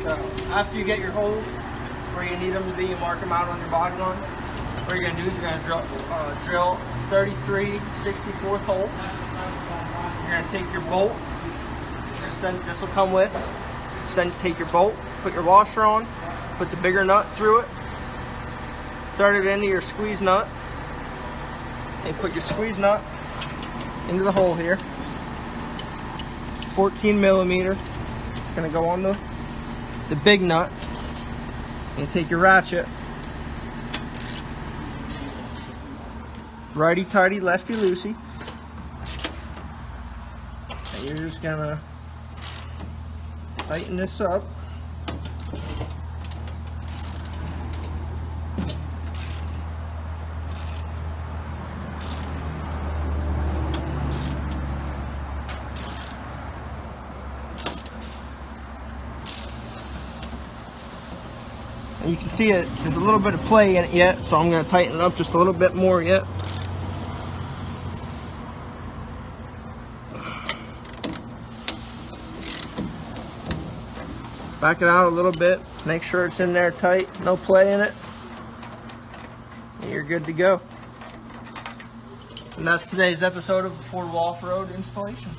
So after you get your holes where you need them to be, you mark them out on your body line. What you're going to do is you're going to drill 33/64 hole. You're going to take your bolt. This will come with. Take your bolt, put your washer on, put the bigger nut through it, thread it into your squeeze nut, and put your squeeze nut into the hole here. It's 14 millimeter. It's going to go on the big nut. And take your ratchet, righty tighty, lefty loosey, and you're just going to tighten this up. And you can see it, there's a little bit of play in it yet, so I'm going to tighten it up just a little bit more yet. Back it out a little bit, make sure it's in there tight, no play in it, and you're good to go. And that's today's episode of Affordable Off-Road Installation.